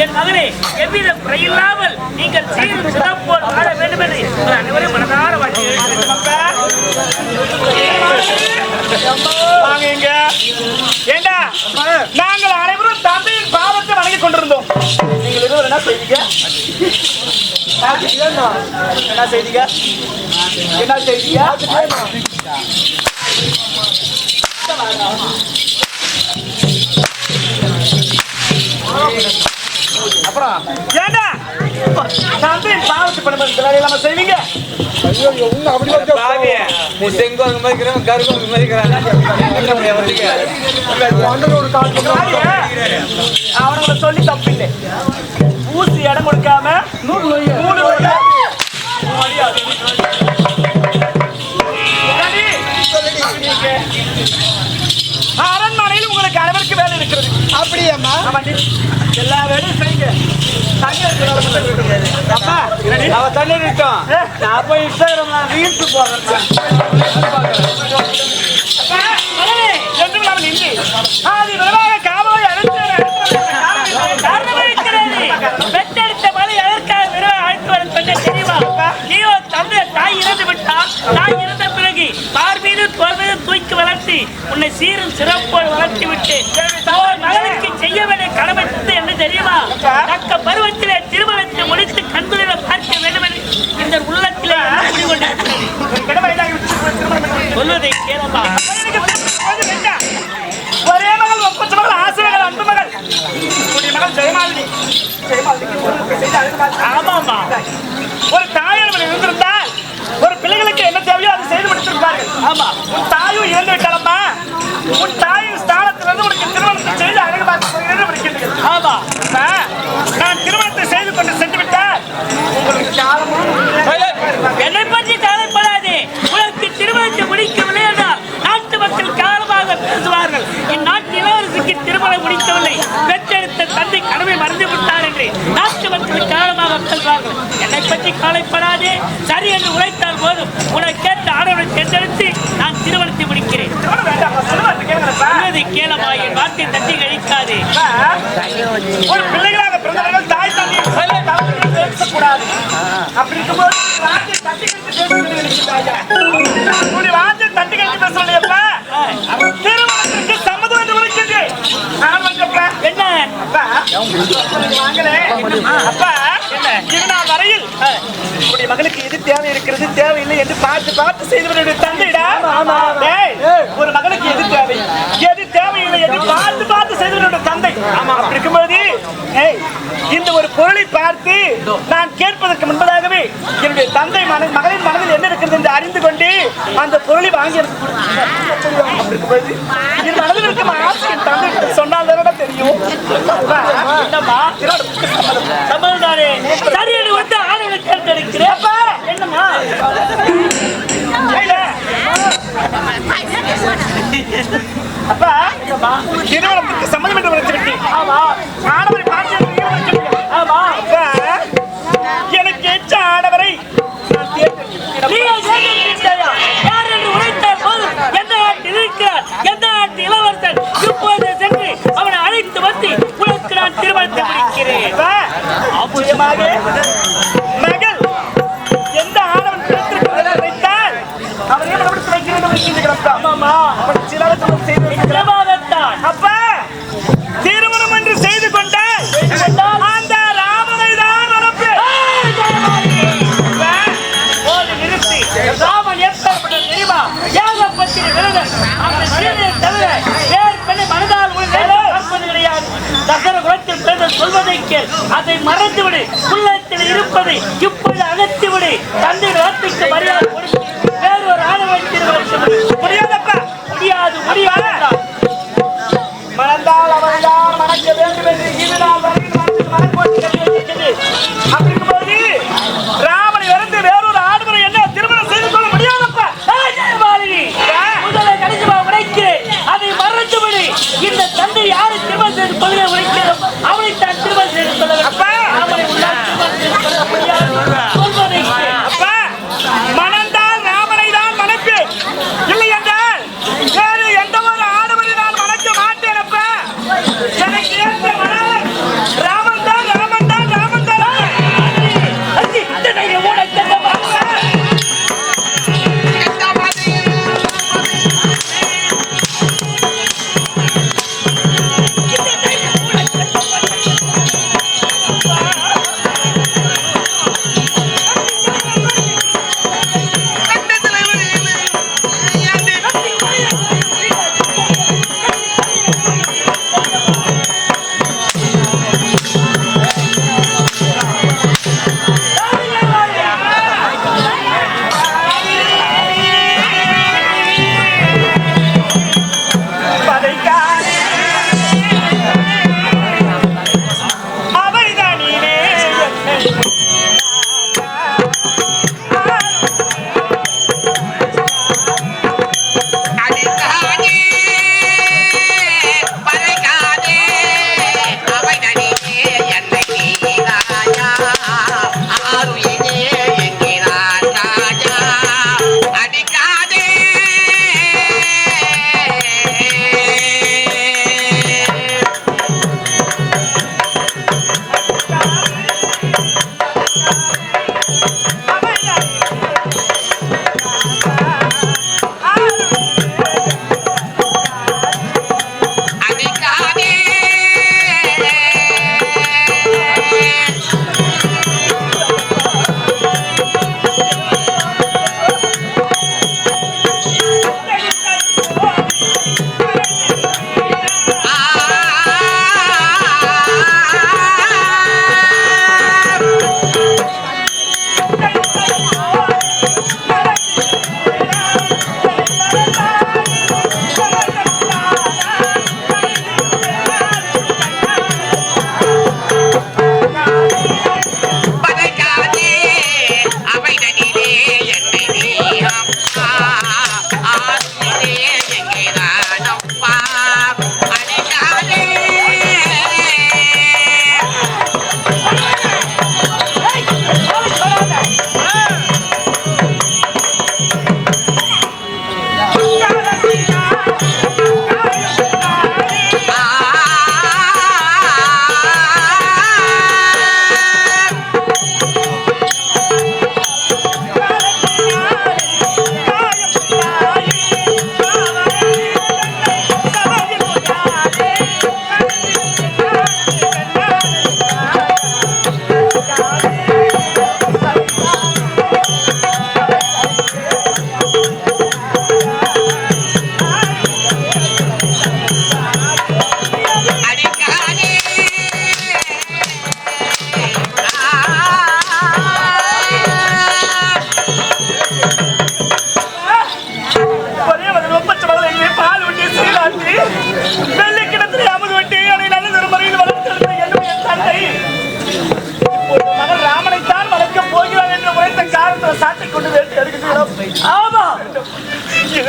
என் மகனே எவ்வித குறையில்லாமல் நீங்கள் சீரும் சிறப்போடு வாழ வேண்டும் என்று அனைவரும் மனதார ஏண்டா நாங்கள் அனைவரும் தந்தையின் பாவத்தை வணங்கிக் கொண்டிருந்தோம். நீங்கள் இருவர் என்ன செய்வீங்க? என்ன செய்தீங்க? என்ன செய்தீங்க? அப்புறம் ஏண்டா தந்தையின் பாவத்தை பண்ணுறது நம்ம செய்வீங்க? அவனுங்களை சொல்லி தப்பில்லை. ஊசி இடம் கொடுக்காம அரண்மனையில் உங்களுக்கு அனைவருக்கு வேலை இருக்கிறது. அப்படியாம்மா? எல்லா வேலையும் செய்யுங்க. தண்ணி நிற்கும். நான் போய் இன்ஸ்டாகிராம்ல ரீல்ஸ் போடுறேன். பெற்றெடுத்த மலை எதற்காக விரைவாக அழைத்து வர சொன்ன தெரியுமா? நீயோ தந்தை தாய் இறந்து விட்டால் தாய் இறந்த பிறகு பார் மீது தோல் மீது தூக்கி வளர்த்தி உன்னை சீரும் சிறப்போடு வளர்த்தி விட்டு மகளுக்கு செய்ய வேண்டிய கடமை என்று தெரியுமா? தக்க பருவத்திலே திருமணத்தை முடித்து கண்குளிர பார்க்க வேண்டும் என்று இந்த உள்ளத்திலே சொல்வதை கேளமா? ஒரே மகள் ஒப்பற்ற மகள் ஆசிரியர்கள் அன்பு மகள் மகள் ஜெயமாலினி. ஆமாமா, ஒரு தாயார் இருந்திருந்தால் ஒரு பிள்ளைகளுக்கு என்ன தேவையோ அதை செய்து முடித்திருப்பார்கள். ஆமா, உன் தாயும் இறந்து விட்டாலம்மா. உன் தாயின் ஸ்தானத்திலிருந்து உனக்கு திருமணத்தை செய்து அழகு பார்க்க முடிக்கிறது. ஆமா, நான் திருமணத்தை செய்து கொண்டு சென்று விட்டால் என்னை பற்றி கவலைப்படாதே. உனக்கு திருமணத்தை முடிக்கவில்லை என்றால் நாட்டு மக்கள் காலமாக பேசுவார்கள். இந்நாட்டு இளவரசிக்கு திருமணம் முடிக்கவில்லை, பெற்றெடுத்த தந்தை கடமை மறந்து விட்டார் என்று நாட்டு மக்கள் காலமாக பேசுவார்கள். என்னை பற்றி கவலைப்படாதே. சரி என்று உழைத்தால் போதும். உனக்கு கேட்ட ஆடவரை தேர்ந்தெடுத்து நான் திருமணத்தை முடிக்கிறேன். கேளமா, என் வார்த்தை தட்டி கழிக்காதே. ஒரு பிள்ளைகளாக பிறந்தவர்கள் தாய் தந்தை பேசக்கூடாது. அப்படி இருக்கும்போது தட்டி கழிச்சு பேசலையப்பா. திருமணத்திற்கு சம்மதம் என்று முடிக்கிறது. என்ன அப்பா, இதுநாள் வரையில் உடைய மகளுக்கு எது தேவை இருக்கிறது தேவையில்லை என்று பார்த்து பார்த்து செய்தவருடைய தந்தையிடா. ஒரு மகளுக்கு எது தேவை எது தேவையில்லை என்று பார்த்து பார்த்து செய்தவருடைய தந்தை. அப்படி இருக்கும்போது இந்த ஒரு பொருளை பார்த்து நான் கேட்பதற்கு முன்பதாகவே என்னுடைய தந்தை மகளின் மனதில் என்ன இருக்கிறது என்று அறிந்து கொண்டு அந்த பொருளை வாங்கி எனக்கு என் மனதில் இருக்கும் ஆசை என் தந்தை சொன்னால் தானே தெரியும். சம்பந்தானே சரி என்று வந்து ஆணவனை தேர்ந்தெடுக்கிறேன். என்னம்மா அப்பா, திருமணத்துக்கு சம்மதம் என்று வச்சிருக்கீங்க. ஆமா, ஆடவரை பார்த்து ஆமா, எனக்கு ஏற்ற ஆடவரை யார் என்று உரைத்தால் போதும். எந்த நாட்டில் இருக்கிறார், எந்த நாட்டு இளவரசன் இப்போது சென்று அவனை அழைத்து வந்து உனக்கு நான் திருமணத்தை முடிக்கிறேன். அவசியமாக மகள் எந்த ஆடவன் வைத்தால் அவரையே மனப்படுத்த வைக்கிறேன். ஆமாமா, அப்பா திருமணம் என்று செய்து கொண்டால் அந்த ராமனை தான் நடப்பேன். நிறுத்தி ராமன் ஏற்பட்ட தெரியுமா? ஏகப்பத்திரி விருதன் அந்த சீதையை தவிர வேறு பெண்ணை மனதால் பார்ப்பது கிடையாது. தசர குலத்தில் பிறந்த சொல்வதை கேள், அதை மறந்துவிடு. உள்ளத்தில் இருப்பதை இப்போது அகற்றிவிடு. தந்தை வார்த்தைக்கு மரியாதை கொடுத்து வேறு ஒரு ஆணவ திருமணம் முடியாதப்பா. முடியாது, முடியாது. மணந்தால் அவள்தான் மணக்க வேண்டும் என்று இதுதான் அப்படிங்கும்போது ராமனை இறந்து வேறொரு ஆடுமுறை என்ன திருமணம் செய்து கொள்ள முடியாதப்பா. முதலை கடிதமா உடைக்கிறேன், அதை மறந்துவிடு. இந்த தந்தை யாரை திருமணம் செய்து கொள்ள உடைக்கிறோம் அவனை தான் திருமணம் செய்து கொள்ள அப்பா. அவனை சொல்வதை அப்பா, மணந்தால் ராமனை தான் மணப்பேன், இல்லை என்றால் வேறு எந்த ஒரு ஆடுமுறை நான் மணக்க மாட்டேன். அப்பா, எனக்கு ஏற்ற மணவன் ராமன் தான்.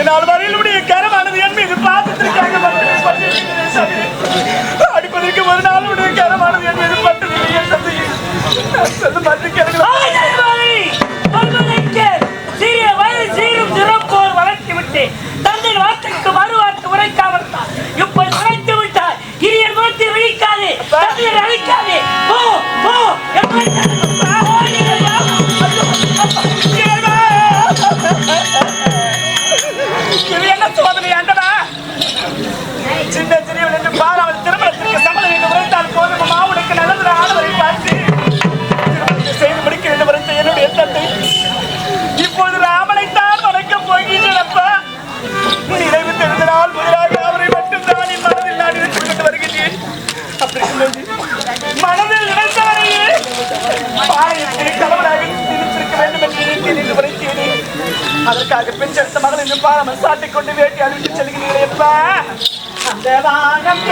நாள் வரையில் உடைய கரமானது என் மீது பாசத்திற்காக அடிப்பதற்கு ஒரு நாள் உடைய கரமானது என் மீது பட்டதில்லையே தந்தையே. சிறிய வயது சீரும் சிறப்போர் வளர்த்து விட்டு தந்தை வார்த்தைக்கு மறு வார்த்தை உரைக்காமல் இப்போது உரைத்து விட்டார். இனிய நோக்கி விழிக்காது, தந்தையை அழிக்காது. போ போ என்ன சோதனை ஆண்டனா? சின்ன சிறியவள் என்று பார், அவள் திருமணத்திற்கு சம்மதம் என்று உரைத்தால் போதும். மாவுடைக்கு நல்லது ஆடவரை பார்த்து திருமணத்தை செய்து முடிக்க வேண்டும் உரைத்த என்னுடைய தந்தை இப்போது ராமனைத்தான் வணக்கப் போகின்றனப்பா. நினைவு தெரிந்தனால் முதலாக அவரை மட்டும்தான் என் மனதில் நான் நினைத்துக் கொண்டு வருகிறேன். அப்படி மனதில் நினைத்தவரையே பாயத்தை கடவுளாக நினைத்திருக்க வேண்டும் என்று நினைத்து உரைத்தேனே. அதற்காக பெற்றெடுத்த மகள் என்று பாராமல் சாட்டிக் கொண்டு வேட்டி அழித்து செல்கிறீர்களேப்பா. அந்த வானம்